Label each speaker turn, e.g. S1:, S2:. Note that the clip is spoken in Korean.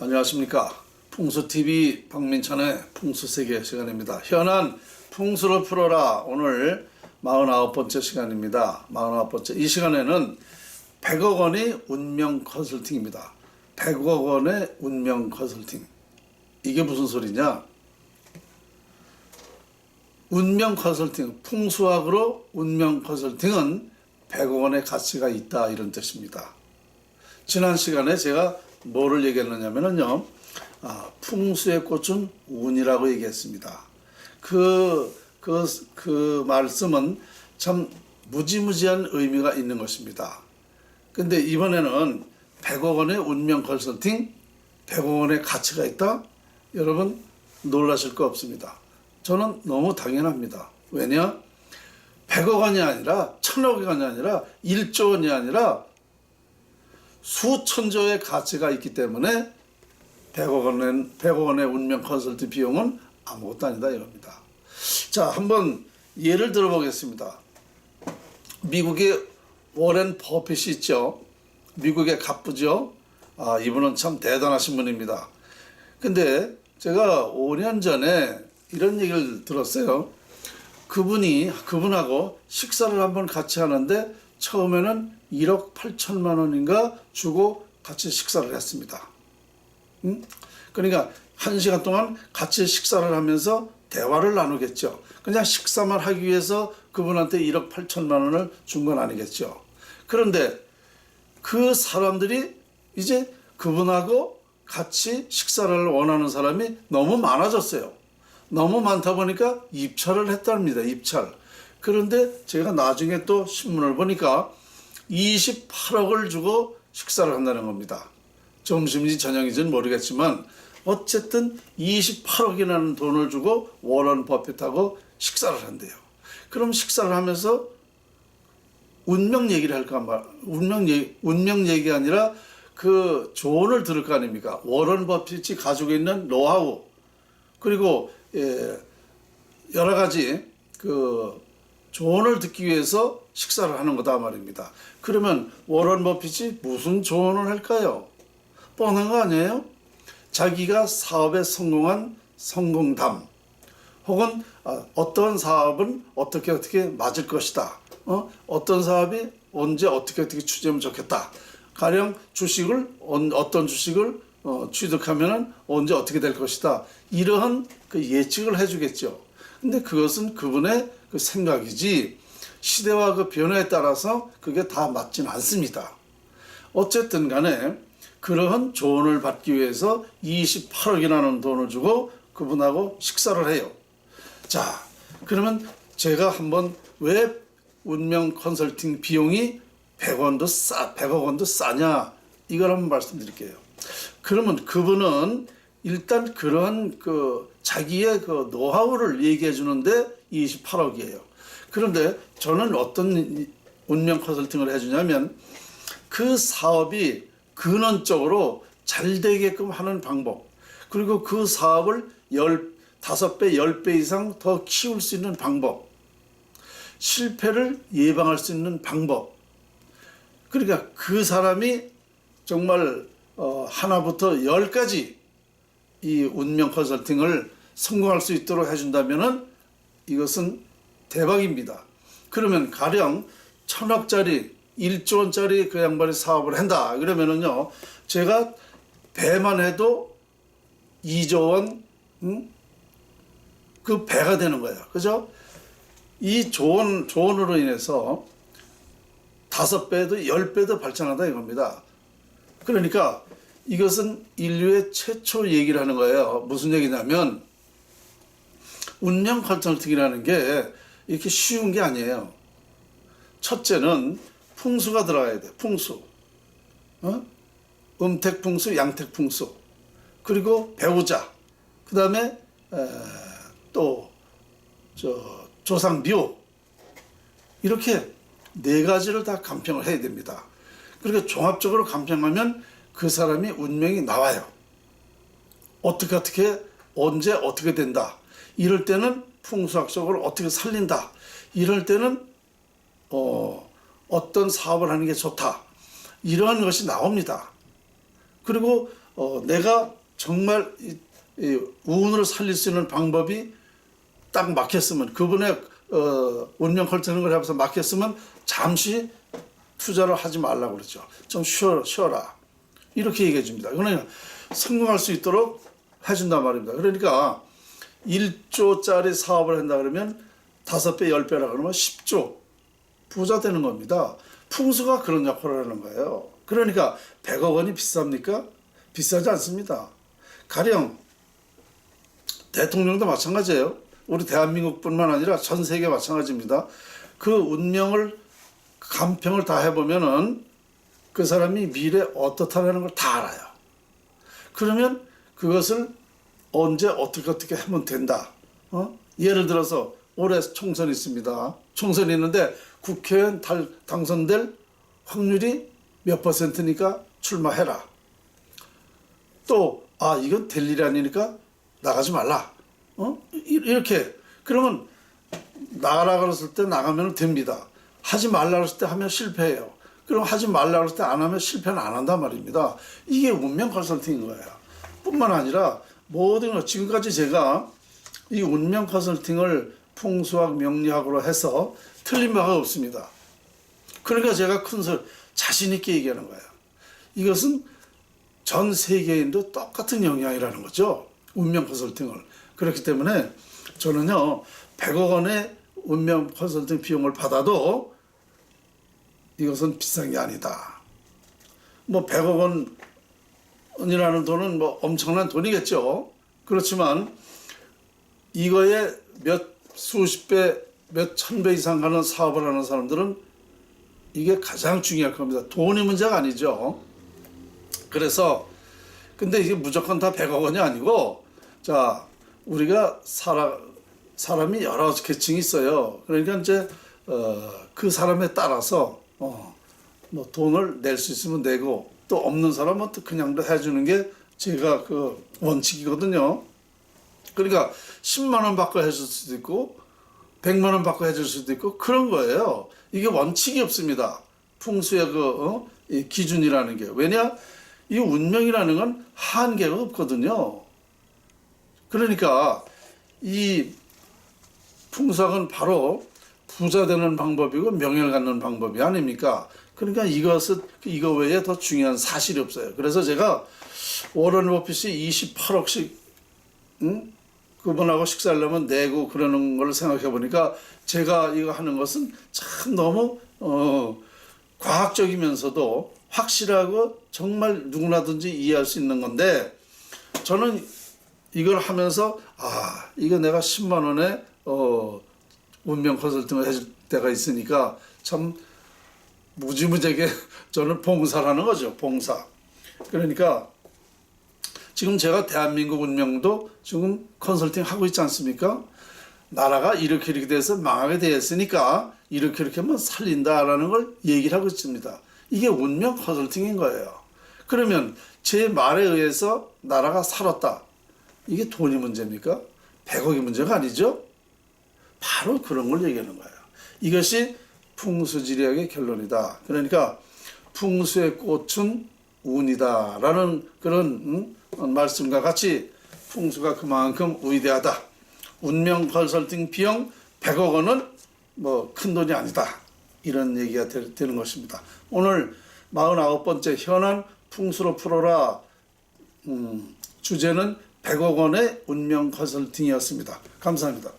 S1: 안녕하십니까. 풍수TV 박민찬의 풍수세계 시간입니다. 현안 풍수를 풀어라. 오늘 49번째 시간입니다. 49번째. 이 시간에는 100억 원의 운명 컨설팅입니다. 100억 원의 운명 컨설팅. 이게 무슨 소리냐? 운명 컨설팅, 풍수학으로 운명 컨설팅은 100억 원의 가치가 있다, 이런 뜻입니다. 지난 시간에 제가 뭐를 얘기했느냐면요, 풍수의 꽃은 운이라고 얘기했습니다. 그 말씀은 참 무지무지한 의미가 있는 것입니다. 근데 이번에는 100억 원의 운명 컨설팅, 100억 원의 가치가 있다? 여러분 놀라실 거 없습니다. 저는 너무 당연합니다. 왜냐? 100억 원이 아니라 1000억 원이 아니라 1조 원이 아니라 수천조의 가치가 있기 때문에 100억 원의 운명 컨설팅 비용은 아무것도 아니다 이겁니다. 자, 한번 예를 들어보겠습니다. 미국의 워렌 버핏이 있죠. 미국의 갑부죠. 이분은 참 대단하신 분입니다. 근데 제가 5년 전에 이런 얘기를 들었어요. 그분하고 식사를 한번 같이 하는데 처음에는 1억 8천만 원인가 주고 같이 식사를 했습니다. 그러니까 1시간 동안 같이 식사를 하면서 대화를 나누겠죠. 그냥 식사만 하기 위해서 그분한테 1억 8천만 원을 준 건 아니겠죠. 그런데 그 사람들이 이제 그분하고 같이 식사를 원하는 사람이 너무 많아졌어요. 너무 많다 보니까 입찰을 했답니다. 입찰. 그런데 제가 나중에 또 신문을 보니까 28억을 주고 식사를 한다는 겁니다. 점심인지 저녁인지는 모르겠지만 어쨌든 28억이라는 돈을 주고 워런 버핏하고 식사를 한대요. 그럼 식사를 하면서 운명 얘기를 할까 말, 운명 얘기 아니라 그 조언을 들을 거 아닙니까? 워런 버핏이 가지고 있는 노하우, 그리고 여러 가지 그 조언을 듣기 위해서 식사를 하는 거다 말입니다. 그러면 워런 버핏이 무슨 조언을 할까요? 뻔한 거 아니에요? 자기가 사업에 성공한 성공담, 혹은 어떤 사업은 어떻게 맞을 것이다, 어떤 사업이 언제 어떻게 추진하면 좋겠다, 가령 주식을 어떤 주식을 취득하면 언제 어떻게 될 것이다, 이러한 그 예측을 해주겠죠. 근데 그것은 그분의 그 생각이지 시대와 그 변화에 따라서 그게 다 맞진 않습니다. 어쨌든 간에 그러한 조언을 받기 위해서 28억이라는 돈을 주고 그분하고 식사를 해요. 자, 그러면 제가 한번 왜 운명 컨설팅 비용이 100억 원도 싸냐, 이걸 한번 말씀드릴게요. 그러면 그분은 일단 그러한 그 자기의 그 노하우를 얘기해 주는데 28억이에요. 그런데 저는 어떤 운명 컨설팅을 해주냐면 그 사업이 근원적으로 잘 되게끔 하는 방법, 그리고 그 사업을 5배, 10배 이상 더 키울 수 있는 방법, 실패를 예방할 수 있는 방법, 그러니까 그 사람이 정말 하나부터 10까지 이 운명 컨설팅을 성공할 수 있도록 해준다면은 이것은 대박입니다. 그러면 가령 1000억짜리 1조 원짜리 그 양반이 사업을 한다 그러면은요, 제가 배만 해도 2조 원, 그 배가 되는 거예요. 그죠? 이 조언으로 인해서 5배도 10배도 발전한다 이겁니다. 그러니까 이것은 인류의 최초 얘기를 하는 거예요. 무슨 얘기냐면 운명 컨설팅이라는 게 이렇게 쉬운 게 아니에요. 첫째는 풍수가 들어가야 돼. 풍수. 음택풍수, 양택풍수. 그리고 배우자. 그 다음에 또 조상묘. 이렇게 4가지를 다 간평을 해야 됩니다. 그리고 종합적으로 간평하면 그 사람이 운명이 나와요. 어떻게 언제 어떻게 된다. 이럴 때는 풍수학적으로 어떻게 살린다. 이럴 때는 어떤 사업을 하는 게 좋다. 이러한 것이 나옵니다. 그리고 내가 정말 이 운을 살릴 수 있는 방법이 딱 막혔으면, 그분의 운명 컨설팅을 해서 막혔으면 잠시 투자를 하지 말라고 그러죠. 좀 쉬어라. 이렇게 얘기해 줍니다. 그러니까 성공할 수 있도록 해준단 말입니다. 그러니까 1조짜리 사업을 한다 그러면 5배, 10배라 그러면 10조 부자 되는 겁니다. 풍수가 그런 역할을 하는 거예요. 그러니까 100억 원이 비쌉니까? 비싸지 않습니다. 가령 대통령도 마찬가지예요. 우리 대한민국뿐만 아니라 전 세계 마찬가지입니다. 그 운명을 간평을 다 해보면은 그 사람이 미래 어떻다는 걸 다 알아요. 그러면 그것을 언제 어떻게 하면 된다. 예를 들어서 올해 총선이 있습니다. 총선이 있는데 국회의원 당선될 확률이 몇 %니까 출마해라. 또 이건 될 일이 아니니까 나가지 말라. 이렇게 그러면 나가라 그랬을 때 나가면 됩니다. 하지 말라 그랬을 때 하면 실패해요. 그럼 하지 말라 그랬을 때 안 하면 실패는 안 한단 말입니다. 이게 운명 컨설팅인 거예요. 뿐만 아니라 모든 것, 지금까지 제가 이 운명 컨설팅을 풍수학 명리학으로 해서 틀린 바가 없습니다. 그러니까 제가 자신 있게 얘기하는 거예요. 이것은 전 세계인도 똑같은 영향이라는 거죠. 운명 컨설팅을. 그렇기 때문에 저는요, 100억 원의 운명 컨설팅 비용을 받아도 이것은 비싼 게 아니다. 100억 원이라는 돈은 엄청난 돈이겠죠. 그렇지만 이거에 수십 배, 몇 천 배 이상 가는 사업을 하는 사람들은 이게 가장 중요할 겁니다. 돈이 문제가 아니죠. 그래서 근데 이게 무조건 다 100억 원이 아니고, 자, 우리가 사람이 여러 계층이 있어요. 그러니까 이제 그 사람에 따라서 돈을 낼 수 있으면 내고, 또 없는 사람은 또 그냥 해주는 게 제가 그 원칙이거든요. 그러니까 10만 원 받고 해줄 수도 있고 100만 원 받고 해줄 수도 있고 그런 거예요. 이게 원칙이 없습니다. 풍수의 이 기준이라는 게. 왜냐? 이 운명이라는 건 한계가 없거든요. 그러니까 이 풍수학은 바로 부자 되는 방법이고 명예를 갖는 방법이 아닙니까? 그러니까 이거 외에 더 중요한 사실이 없어요. 그래서 제가 워런 버핏이 28억씩 그분하고 식사를 하면 내고 그러는 걸 생각해 보니까 제가 이거 하는 것은 참 너무 과학적이면서도 확실하고 정말 누구나든지 이해할 수 있는 건데, 저는 이걸 하면서 이거 내가 10만 원에 운명 컨설팅을 해줄 때가 있으니까 참 무지무지하게 저는 봉사라는 거죠. 봉사. 그러니까 지금 제가 대한민국 운명도 지금 컨설팅 하고 있지 않습니까? 나라가 이렇게 돼서 망하게 되었으니까 이렇게 하면 살린다라는 걸 얘기를 하고 있습니다. 이게 운명 컨설팅인 거예요. 그러면 제 말에 의해서 나라가 살았다. 이게 돈이 문제입니까? 100억이 문제가 아니죠? 바로 그런 걸 얘기하는 거예요. 이것이 풍수지리학의 결론이다. 그러니까 풍수의 꽃은 운이다라는 그런 말씀과 같이 풍수가 그만큼 위대하다. 운명 컨설팅 비용 100억 원은 큰 돈이 아니다. 이런 얘기가 되는 것입니다. 오늘 49번째 현안 풍수로 풀어라 주제는 100억 원의 운명 컨설팅이었습니다. 감사합니다.